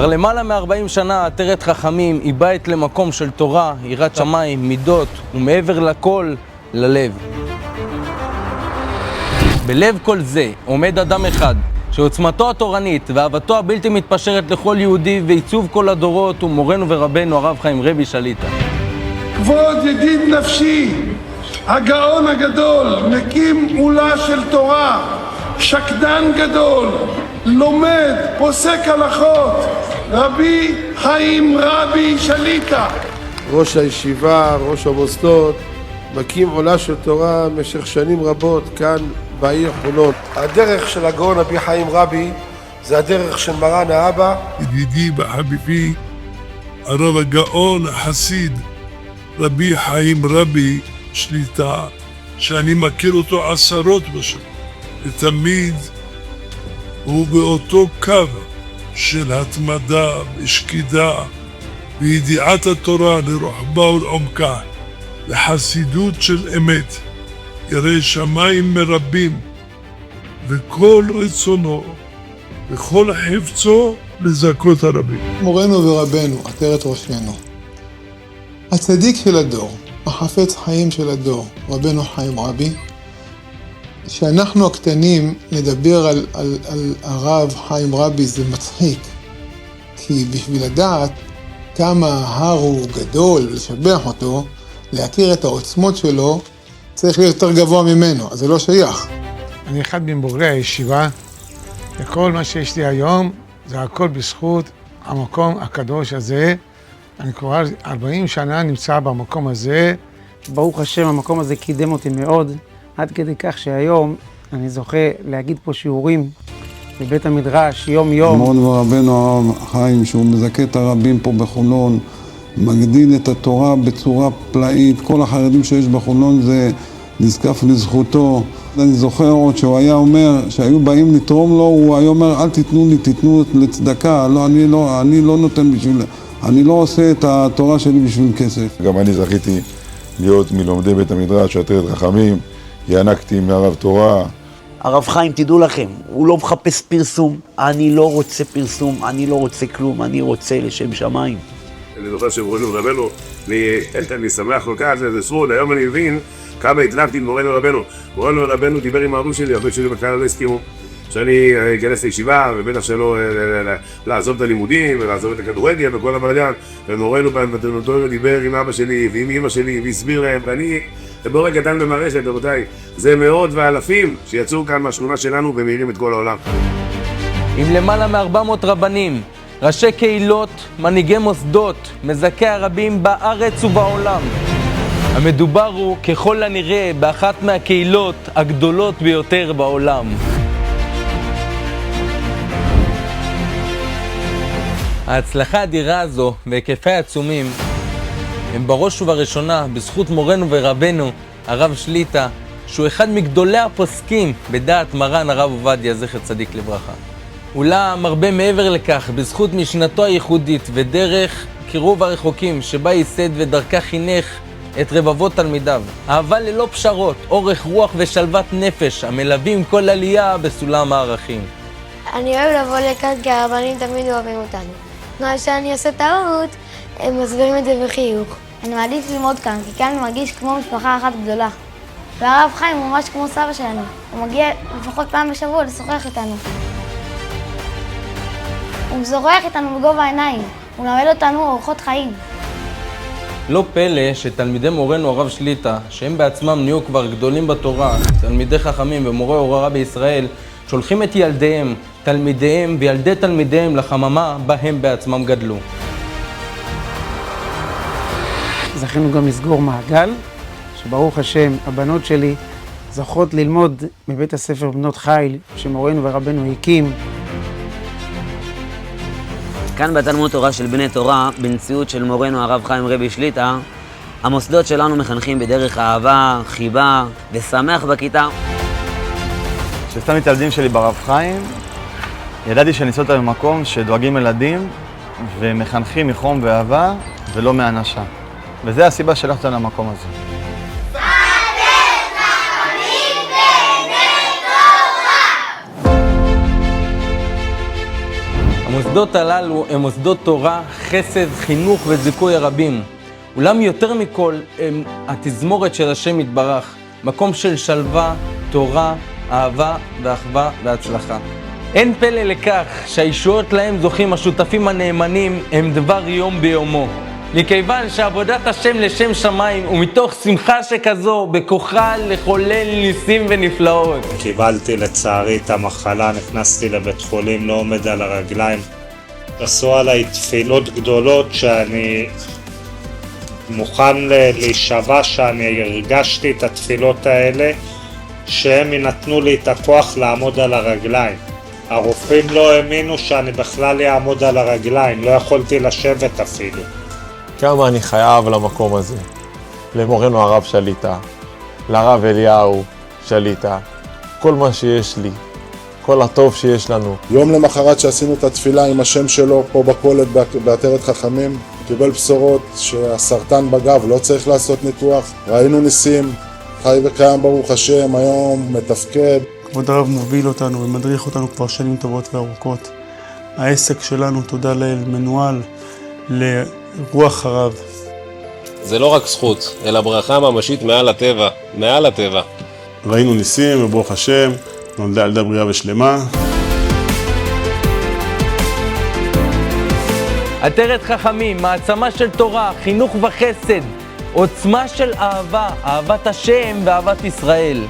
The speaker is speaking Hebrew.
כבר למעלה מ-40 שנה עטרת חכמים היא בית למקום של תורה, יראת שמיים, מידות, ומעבר לכל, ללב. בלב כל זה עומד אדם אחד, שעוצמתו התורנית ואהבתו הבלתי מתפשרת לכל יהודי ועיצוב כל הדורות הוא מורנו ורבנו הרב חיים רבי שליט"א. כבוד ידיד נפשי, הגאון הגדול, מקים עולה של תורה, שקדן גדול, לומד, פוסק הלכות, רבי חיים רבי שליט"א. ראש הישיבה, ראש המוסדות, מקים עולה של תורה במשך שנים רבות כאן בעיר חולון. הדרך של הגאון רבי חיים רבי זה הדרך של מרן האבא. ידידי וחביבי, הרב הגאון החסיד רבי חיים רבי שליט"א, שאני מכיר אותו עשרות בשנים, ותמיד הוא באותו קו של התמדה ושקידה וידיעת התורה לרוחבה ולעומקה, לחסידות של אמת, ירא שמיים מרבים, וכל רצונו וכל חפצו לזכות הרבים. מורנו ורבנו, עטרת ראשנו, הצדיק של הדור, החפץ חיים של הדור, רבנו חיים רבי, שאנחנו הקטנים נדבר על הרב חיים רבי זה מצחיק, כי בשביל לדעת כמה ההר הוא גדול ולשבח אותו, להכיר את העוצמות שלו, צריך להיות יותר גבוה ממנו, אז זה לא שייך. אני אחד מבוגרי הישיבה, וכל מה שיש לי היום זה הכל בזכות המקום הקדוש הזה. אני כבר 40 שנה נמצא במקום הזה. ברוך השם, המקום הזה קידם אותי מאוד, עד כדי כך שהיום אני זוכה להגיד פה שיעורים בבית המדרש יום יום. מורנו ורבנו הרב חיים, שהוא מזכה את הרבים פה בחולון, מגדיל את התורה בצורה פלאית. כל החרדים שיש בחולון זה נזקף לזכותו. אני זוכר עוד שהוא היה אומר, שהיו באים לתרום לו, הוא היה אומר, אל תיתנו לי, תיתנו לצדקה, אני לא נותן בשביל, אני לא עושה את התורה שלי בשביל כסף. גם אני זכיתי להיות מלומדי בית המדרש, עטרת חכמים, ינקתי מהרב תורה. הרב חיים, תדעו לכם, הוא לא מחפש פרסום, אני לא רוצה פרסום, אני לא רוצה כלום, אני רוצה לשם שמיים. אני זוכר שמורנו ורבנו, אני שמח כל כך, זה זכות, היום אני מבין כמה התלהבתי עם מורנו ורבנו. מורנו ורבנו דיבר עם ההורים שלי, הרבה שלי בכלל לא הסכימו. שאני אכנס לישיבה, ובטח שלא לעזוב את הלימודים, ולעזוב את הכדורגל וכל הבלגן. ומורנו במתנותו דיבר עם אבא שלי ועם אמא שלי, והסביר להם, ואני בורא קטן במרשת, רבותיי, זה מאות ואלפים שיצאו כאן מהשכונה שלנו ומאירים את כל העולם. עם למעלה מ-400 רבנים, ראשי קהילות, מנהיגי מוסדות, מזכי הרבים בארץ ובעולם. המדובר הוא ככל הנראה באחת מהקהילות הגדולות ביותר בעולם. ההצלחה האדירה הזו והיקפי העצומים הם בראש ובראשונה בזכות מורנו ורבנו הרב שליט"א, שהוא אחד מגדולי הפוסקים בדעת מרן הרב עובדיה זכר צדיק לברכה. אולם הרבה מעבר לכך, בזכות משנתו הייחודית ודרך קירוב הרחוקים שבה ייסד ודרכה חינך את רבבות תלמידיו. אהבה ללא פשרות, אורך רוח ושלוות נפש המלווים כל עלייה בסולם הערכים. אני אוהב לבוא לכאן כי הרבנים תמיד אוהבים אותנו. תנועה שאני עושה טעות, הם מסבירים את זה בחיוך. אני מעדיף ללמוד כאן, כי כאן אני מרגיש כמו משפחה אחת גדולה. והרב חיים הוא ממש כמו סבא שלנו. הוא מגיע לפחות פעם בשבוע לשוחח איתנו. הוא משוחח איתנו בגובה העיניים. הוא מלמד אותנו אורחות חיים. לא פלא שתלמידי מורנו הרב שליט"א, שהם בעצמם נהיו כבר גדולים בתורה, תלמידי חכמים ומורי הוראה בישראל, שולחים את ילדיהם, תלמידיהם וילדי תלמידיהם לחממה בה הם בעצמם גדלו. זכינו גם לסגור מעגל, שברוך השם הבנות שלי זוכות ללמוד בבית הספר בנות חיל שמורנו ורבנו הקים. כאן בתלמוד תורה של בני תורה, בנציאות של מורנו הרב חיים רבי שליט"א, המוסדות שלנו מחנכים בדרך אהבה, חיבה ושמח בכיתה. כששמתי את הילדים שלי ברב חיים, ידעתי שאני אצא אותם במקום שדואגים ילדים ומחנכים מחום ואהבה ולא מאנשה. וזה הסיבה שלחתי אותם למקום הזה. המוסדות המוסדות הללו הם מוסדות תורה, חסד, חינוך וזיכוי הרבים. אולם יותר מכל הם התזמורת של השם יתברך, מקום של שלווה, תורה, אהבה ואחווה והצלחה. אין פלא לכך שהישועות להם זוכים השותפים הנאמנים הם דבר יום ביומו. מכיוון שעבודת השם לשם שמיים ומתוך שמחה שכזו בכוחה לחולל ניסים ונפלאות. קיבלתי לצערי את המחלה, נכנסתי לבית חולים, לא עומד על הרגליים. עשו עליי תפילות גדולות שאני מוכן להישבע שאני הרגשתי את התפילות האלה שהם ינתנו לי את הכוח לעמוד על הרגליים. הרופאים לא האמינו שאני בכלל אעמוד על הרגליים, לא יכולתי לשבת אפילו. כמה אני חייב למקום הזה, למורנו הרב שליטה, לרב אליהו שליטה, כל מה שיש לי, כל הטוב שיש לנו. יום למחרת שעשינו את התפילה עם השם שלו פה בכולת בעטרת חכמים, קיבל בשורות שהסרטן בגב, לא צריך לעשות ניתוח, ראינו ניסים, חי וקיים ברוך השם, היום מתפקד. כבוד הרב מוביל אותנו ומדריך אותנו כבר שנים טובות וארוכות. העסק שלנו, תודה לאל, מנוהל לרוח הרב. זה לא רק זכות, אלא ברכה ממשית מעל הטבע, מעל הטבע. ראינו ניסים וברוך השם, נולדה ילדה בריאה ושלמה. עטרת חכמים, מעצמה של תורה, חינוך וחסד, עוצמה של אהבה, אהבת השם ואהבת ישראל.